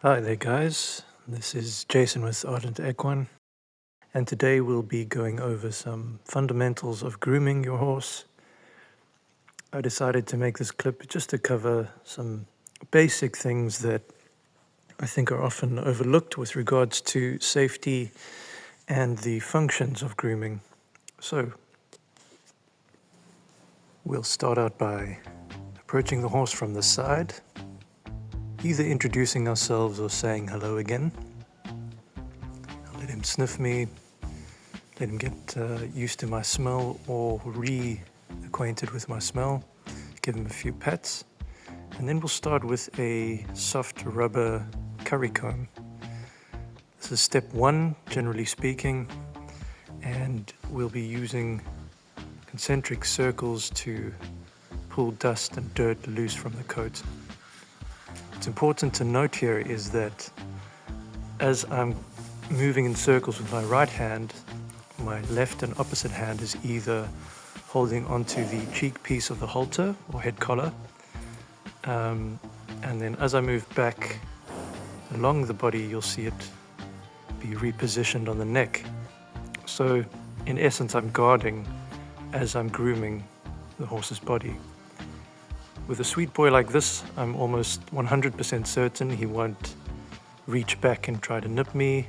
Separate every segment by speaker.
Speaker 1: Hi there, guys. This is Jason with Ardent Equine, and today we'll be going over some fundamentals of grooming your horse. I decided to make this clip just to cover some basic things that I think are often overlooked with regards to safety and the functions of grooming. So, we'll start out by approaching the horse from the side, either introducing ourselves or saying hello again. I'll let him sniff me, let him get used to my smell or reacquainted with my smell, give him a few pets, and then we'll start with a soft rubber curry comb. This is step one, generally speaking, and we'll be using concentric circles to pull dust and dirt loose from the coat. What's important to note here is that as I'm moving in circles with my right hand, my left and opposite hand is either holding onto the cheek piece of the halter or head collar, and then as I move back along the body, you'll see it be repositioned on the neck. So in essence, I'm guarding as I'm grooming the horse's body. With a sweet boy like this, I'm almost 100% certain he won't reach back and try to nip me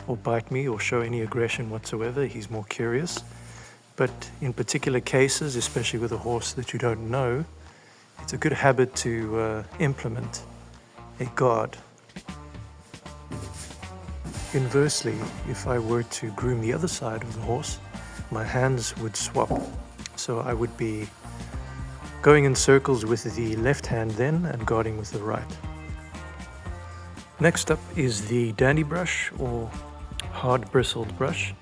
Speaker 1: or bite me or show any aggression whatsoever. He's more curious. But in particular cases, especially with a horse that you don't know, it's a good habit to implement a guard. Inversely, if I were to groom the other side of the horse, my hands would swap. So I would be going in circles with the left hand then and guarding with the right. Next up is the dandy brush or hard bristled brush,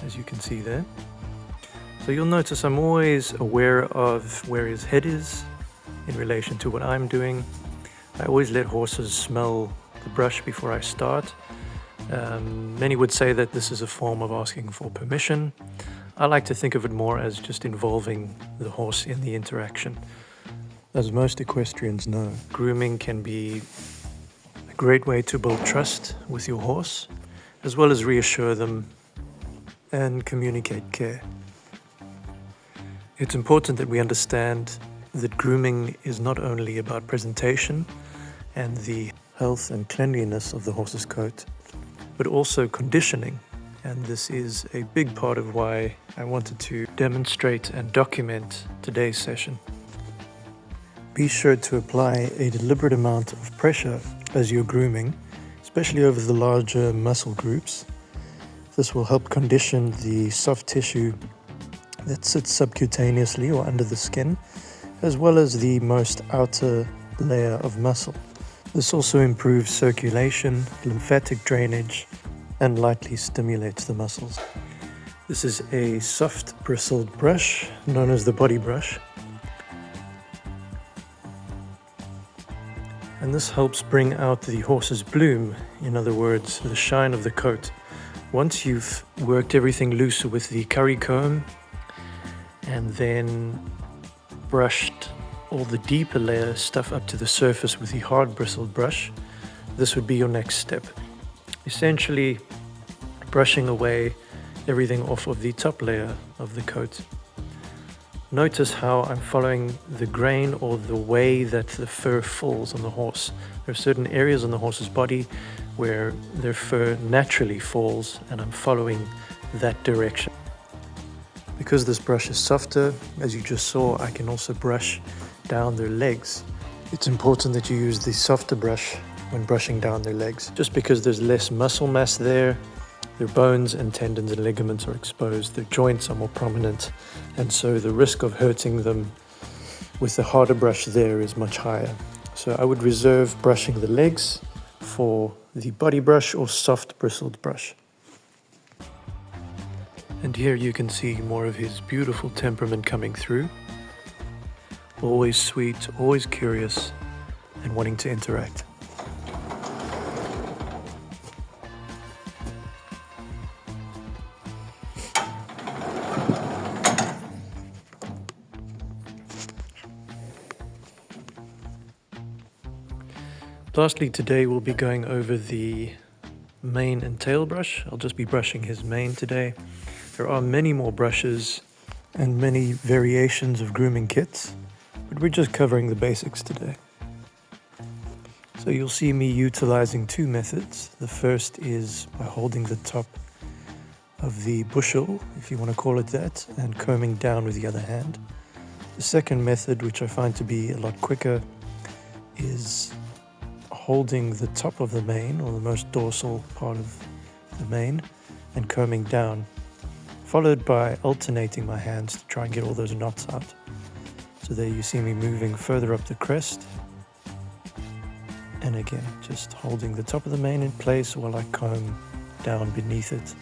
Speaker 1: as you can see there. So you'll notice I'm always aware of where his head is in relation to what I'm doing. I always let horses smell the brush before I start. Many would say that this is a form of asking for permission. I like to think of it more as just involving the horse in the interaction. As most equestrians know, grooming can be a great way to build trust with your horse, as well as reassure them and communicate care. It's important that we understand that grooming is not only about presentation and the health and cleanliness of the horse's coat, but also conditioning. And this is a big part of why I wanted to demonstrate and document today's session. Be sure to apply a deliberate amount of pressure as you're grooming, especially over the larger muscle groups. This will help condition the soft tissue that sits subcutaneously or under the skin, as well as the most outer layer of muscle. This also improves circulation, lymphatic drainage, and lightly stimulates the muscles. This is a soft bristled brush known as the body brush. And this helps bring out the horse's bloom, in other words, the shine of the coat. Once you've worked everything loose with the curry comb and then brushed all the deeper layer stuff up to the surface with the hard bristled brush, this would be your next step. Essentially brushing away everything off of the top layer of the coat. Notice how I'm following the grain or the way that the fur falls on the horse. There are certain areas on the horse's body where their fur naturally falls, and I'm following that direction. Because this brush is softer, as you just saw, I can also brush down their legs. It's important that you use the softer brush when brushing down their legs. Just because there's less muscle mass there, their bones and tendons and ligaments are exposed, their joints are more prominent, and so the risk of hurting them with the harder brush there is much higher. So I would reserve brushing the legs for the body brush or soft bristled brush. And here you can see more of his beautiful temperament coming through. Always sweet, always curious, and wanting to interact. Lastly, today we'll be going over the mane and tail brush. I'll just be brushing his mane today. There are many more brushes and many variations of grooming kits, but we're just covering the basics today. So you'll see me utilizing two methods. The first is by holding the top of the bushel, if you want to call it that, and combing down with the other hand. The second method, which I find to be a lot quicker, is holding the top of the mane, or the most dorsal part of the mane, and combing down, followed by alternating my hands to try and get all those knots out. So there you see me moving further up the crest, and again just holding the top of the mane in place while I comb down beneath it,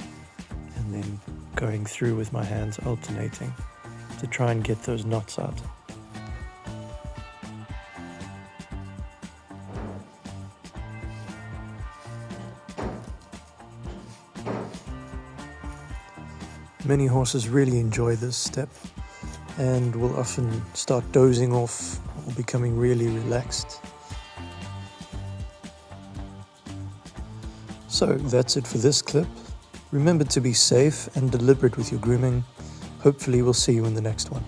Speaker 1: and then going through with my hands alternating to try and get those knots out. Many horses really enjoy this step and will often start dozing off or becoming really relaxed. So that's it for this clip. Remember to be safe and deliberate with your grooming. Hopefully we'll see you in the next one.